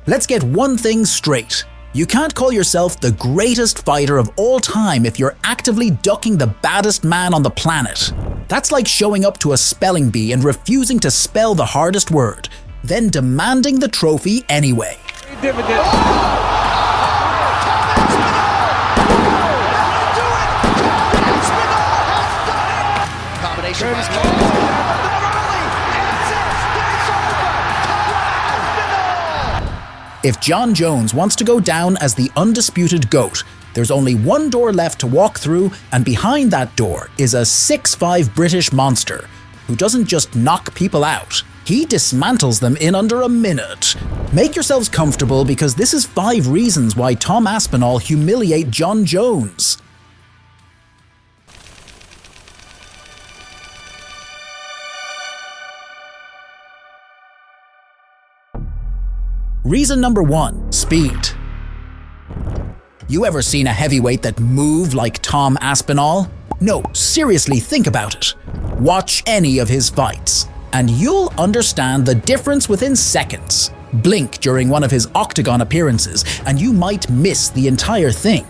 Let's get one thing straight. You can't call yourself the greatest fighter of all time if you're actively ducking the baddest man on the planet. That's like showing up to a spelling bee and refusing to spell the hardest word, then demanding the trophy anyway. If Jon Jones wants to go down as the undisputed GOAT, there's only one door left to walk through, and behind that door is a 6'5" British monster who doesn't just knock people out, he dismantles them in under a minute. Make yourselves comfortable because this is 5 reasons why Tom Aspinall humiliate Jon Jones. Reason number 1, speed. You ever seen a heavyweight that moved like Tom Aspinall? No, seriously, think about it. Watch any of his fights, and you'll understand the difference within seconds. Blink during one of his octagon appearances, and you might miss the entire thing.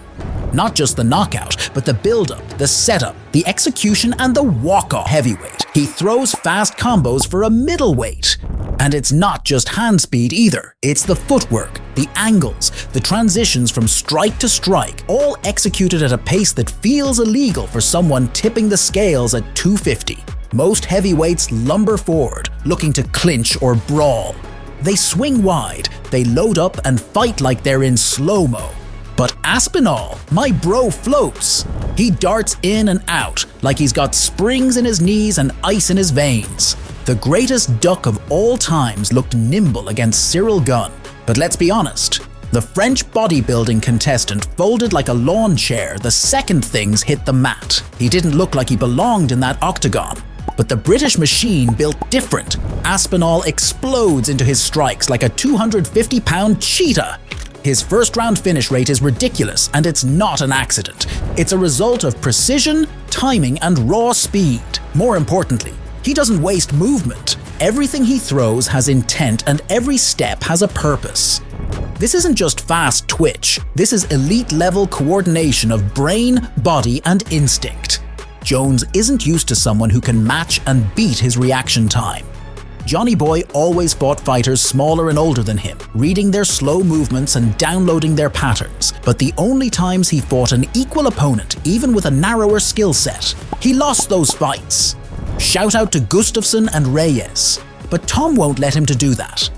Not just the knockout, but the build-up, the setup, the execution, and the walk-off. Heavyweight. He throws fast combos for a middleweight. And it's not just hand speed either. It's the footwork, the angles, the transitions from strike to strike, all executed at a pace that feels illegal for someone tipping the scales at 250. Most heavyweights lumber forward, looking to clinch or brawl. They swing wide, they load up and fight like they're in slow-mo. But Aspinall, my bro, floats. He darts in and out like he's got springs in his knees and ice in his veins. The greatest duck of all times looked nimble against Cyril Gunn. But let's be honest, the French bodybuilding contestant folded like a lawn chair the second things hit the mat. He didn't look like he belonged in that octagon. But the British machine built different. Aspinall explodes into his strikes like a 250-pound cheetah. His first-round finish rate is ridiculous, and it's not an accident. It's a result of precision, timing, and raw speed. More importantly, he doesn't waste movement. Everything he throws has intent, and every step has a purpose. This isn't just fast twitch. This is elite-level coordination of brain, body, and instinct. Jones isn't used to someone who can match and beat his reaction time. Johnny Boy always fought fighters smaller and older than him, reading their slow movements and downloading their patterns. But the only times he fought an equal opponent, even with a narrower skill set, he lost those fights. Shout out to Gustafsson and Reyes. But Tom won't let him to do that.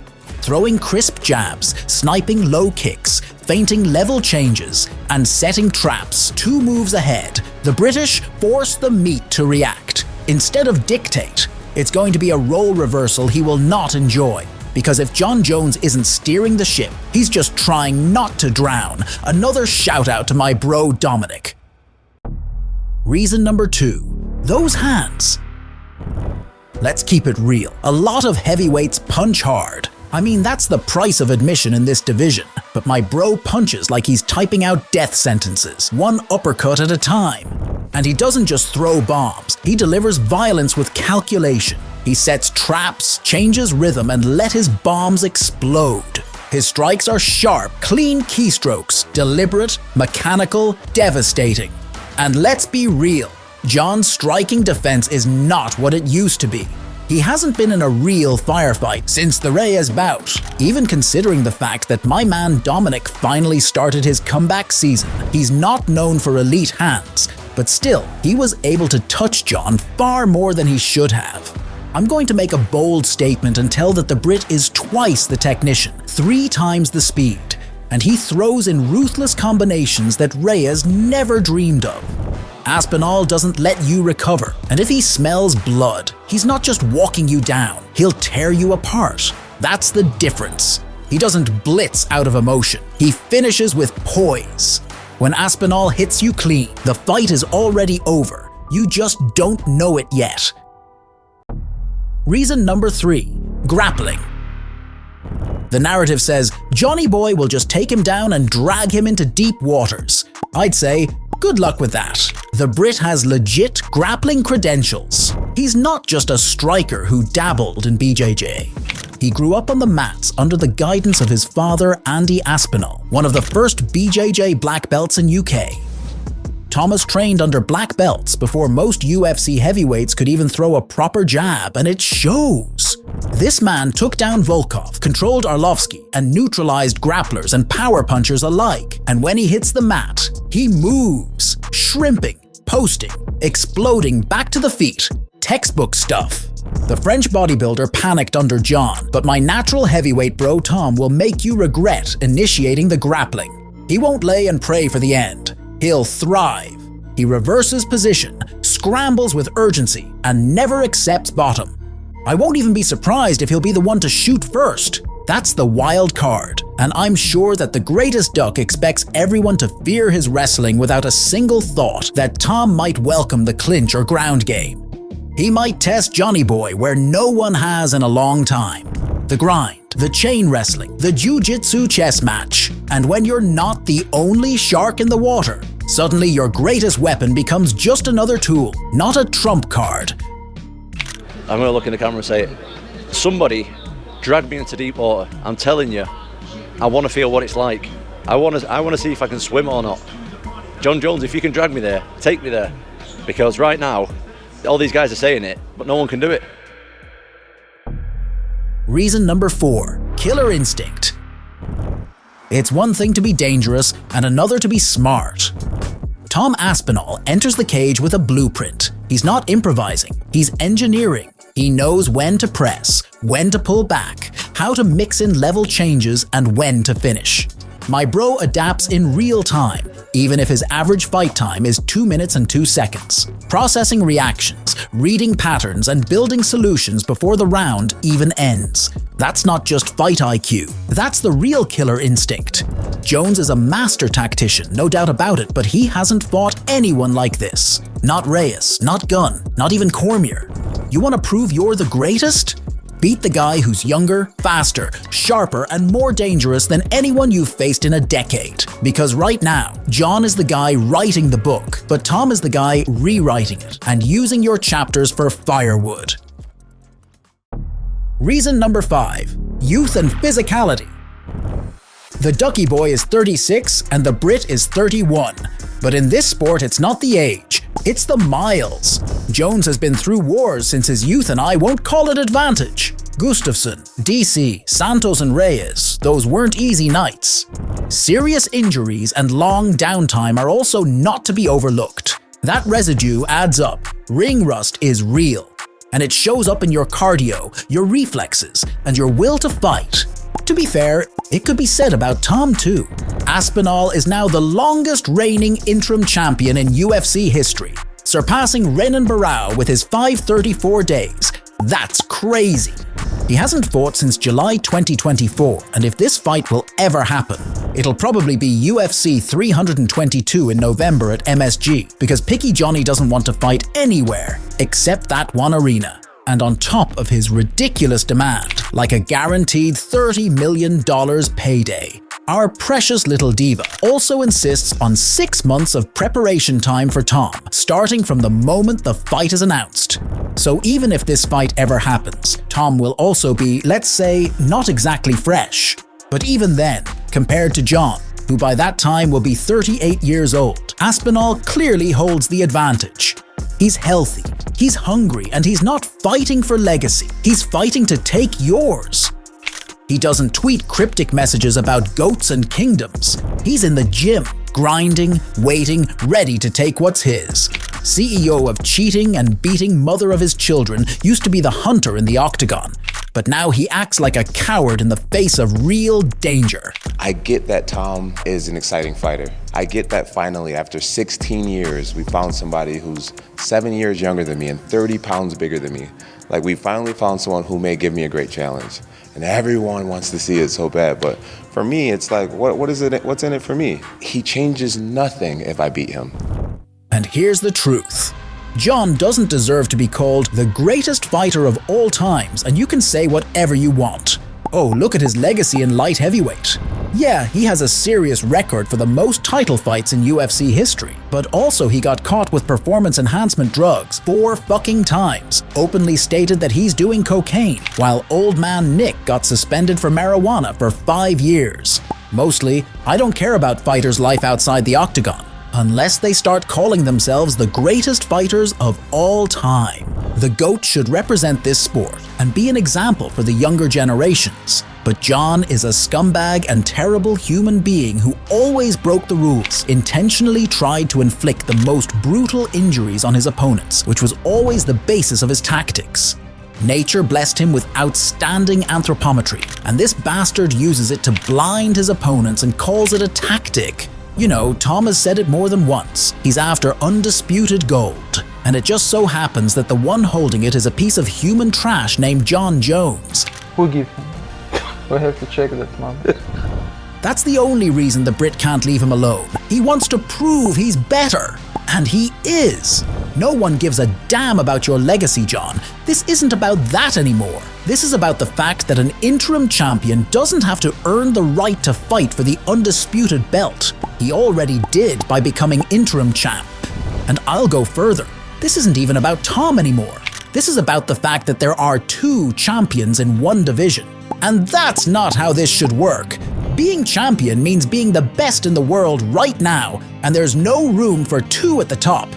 Throwing crisp jabs, sniping low kicks, feinting level changes, and setting traps 2 moves ahead, the British force the meat to react, instead of dictate. It's going to be a role reversal he will not enjoy, because if Jon Jones isn't steering the ship, he's just trying not to drown. Another shout out to my bro Dominic. Reason number 2, those hands. Let's keep it real. A lot of heavyweights punch hard. I mean, that's the price of admission in this division. But my bro punches like he's typing out death sentences, one uppercut at a time. And he doesn't just throw bombs, he delivers violence with calculation. He sets traps, changes rhythm, and let his bombs explode. His strikes are sharp, clean keystrokes, deliberate, mechanical, devastating. And let's be real, Jon's striking defense is not what it used to be. He hasn't been in a real firefight since the Reyes bout, even considering the fact that my man Dominic finally started his comeback season. He's not known for elite hands, but still, he was able to touch Jon far more than he should have. I'm going to make a bold statement and tell that the Brit is twice the technician, 3 times the speed, and he throws in ruthless combinations that Reyes never dreamed of. Aspinall doesn't let you recover, and if he smells blood, he's not just walking you down, he'll tear you apart. That's the difference. He doesn't blitz out of emotion, he finishes with poise. When Aspinall hits you clean, the fight is already over. You just don't know it yet. Reason number 3, grappling. The narrative says, Johnny Boy will just take him down and drag him into deep waters. I'd say, good luck with that. The Brit has legit grappling credentials. He's not just a striker who dabbled in BJJ. He grew up on the mats under the guidance of his father, Andy Aspinall, one of the first BJJ black belts in UK. Thomas trained under black belts before most UFC heavyweights could even throw a proper jab, and it shows. This man took down Volkov, controlled Arlovsky, and neutralized grapplers and power punchers alike. And when he hits the mat, he moves, shrimping, posting, exploding back to the feet. Textbook stuff. The French bodybuilder panicked under Jon, but my natural heavyweight bro Tom will make you regret initiating the grappling. He won't lay and pray for the end. He'll thrive. He reverses position, scrambles with urgency, and never accepts bottom. I won't even be surprised if he'll be the one to shoot first. That's the wild card, and I'm sure that the greatest duck expects everyone to fear his wrestling without a single thought that Tom might welcome the clinch or ground game. He might test Johnny Boy where no one has in a long time. The grind, the chain wrestling, the jiu-jitsu chess match. And when you're not the only shark in the water, suddenly your greatest weapon becomes just another tool, not a trump card. I'm going to look in the camera and say, somebody dragged me into deep water. I'm telling you, I want to feel what it's like. I want to see if I can swim or not. Jon Jones, if you can drag me there, take me there. Because right now, all these guys are saying it, but no one can do it. Reason number 4, killer instinct. It's one thing to be dangerous and another to be smart. Tom Aspinall enters the cage with a blueprint. He's not improvising, he's engineering. He knows when to press, when to pull back, how to mix in level changes, and when to finish. My bro adapts in real time, even if his average fight time is 2 minutes and 2 seconds. Processing reactions, reading patterns, and building solutions before the round even ends. That's not just fight IQ, that's the real killer instinct. Jones is a master tactician, no doubt about it, but he hasn't fought anyone like this. Not Reyes, not Gunn, not even Cormier. You want to prove you're the greatest? Beat the guy who's younger, faster, sharper, and more dangerous than anyone you've faced in a decade. Because right now, Jon is the guy writing the book, but Tom is the guy rewriting it and using your chapters for firewood. Reason number 5, youth and physicality. The Ducky Boy is 36 and the Brit is 31. But in this sport, it's not the age, it's the miles. Jones has been through wars since his youth and I won't call it advantage. Gustafsson, DC, Santos and Reyes, those weren't easy nights. Serious injuries and long downtime are also not to be overlooked. That residue adds up. Ring rust is real. And it shows up in your cardio, your reflexes, and your will to fight. To be fair, it could be said about Tom too. Aspinall is now the longest reigning interim champion in UFC history, surpassing Renan Barão with his 534 days. That's crazy. He hasn't fought since July 2024, and if this fight will ever happen, it'll probably be UFC 322 in November at MSG, because Picky Johnny doesn't want to fight anywhere except that one arena. And on top of his ridiculous demand, like a guaranteed $30 million payday, our precious little diva also insists on 6 months of preparation time for Tom, starting from the moment the fight is announced. So even if this fight ever happens, Tom will also be, let's say, not exactly fresh. But even then, compared to Jon, who by that time will be 38 years old, Aspinall clearly holds the advantage. He's healthy, he's hungry, and he's not fighting for legacy. He's fighting to take yours. He doesn't tweet cryptic messages about goats and kingdoms. He's in the gym, grinding, waiting, ready to take what's his. CEO of cheating and beating mother of his children, used to be the hunter in the octagon. But now he acts like a coward in the face of real danger. I get that Tom is an exciting fighter. I get that finally, after 16 years, we found somebody who's 7 years younger than me and 30 pounds bigger than me. Like, we finally found someone who may give me a great challenge. And everyone wants to see it so bad. But for me, it's like, what is it? What's in it for me? He changes nothing if I beat him. And here's the truth. Jon doesn't deserve to be called the greatest fighter of all times, and you can say whatever you want. Oh, look at his legacy in light heavyweight. Yeah, he has a serious record for the most title fights in UFC history, but also he got caught with performance enhancement drugs 4 fucking times, openly stated that he's doing cocaine, while old man Nick got suspended for marijuana for 5 years. Mostly, I don't care about fighters' life outside the octagon, unless they start calling themselves the greatest fighters of all time. The GOAT should represent this sport and be an example for the younger generations. But Jon is a scumbag and terrible human being who always broke the rules, intentionally tried to inflict the most brutal injuries on his opponents, which was always the basis of his tactics. Nature blessed him with outstanding anthropometry, and this bastard uses it to blind his opponents and calls it a tactic. You know, Tom has said it more than once. He's after undisputed gold. And it just so happens that the one holding it is a piece of human trash named Jon Jones. Who give him? We have to check that, man. That's the only reason the Brit can't leave him alone. He wants to prove he's better. And he is. No one gives a damn about your legacy, Jon. This isn't about that anymore. This is about the fact that an interim champion doesn't have to earn the right to fight for the undisputed belt. He already did by becoming interim champ. And I'll go further. This isn't even about Tom anymore. This is about the fact that there are 2 champions in one division. And that's not how this should work. Being champion means being the best in the world right now, and there's no room for 2 at the top.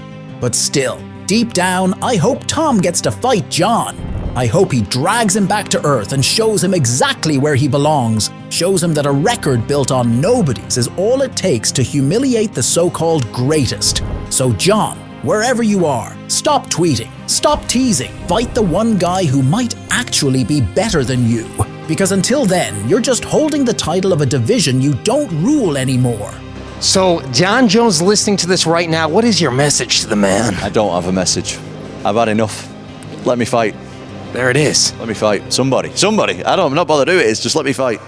But still, deep down, I hope Tom gets to fight Jon. I hope he drags him back to earth and shows him exactly where he belongs, shows him that a record built on nobodies is all it takes to humiliate the so-called greatest. So Jon, wherever you are, stop tweeting, stop teasing, fight the one guy who might actually be better than you. Because until then, you're just holding the title of a division you don't rule anymore. So, Jon Jones listening to this right now, what is your message to the man? I don't have a message. I've had enough. Let me fight. There it is. Let me fight. Somebody. I'm not bothered who it is, just let me fight.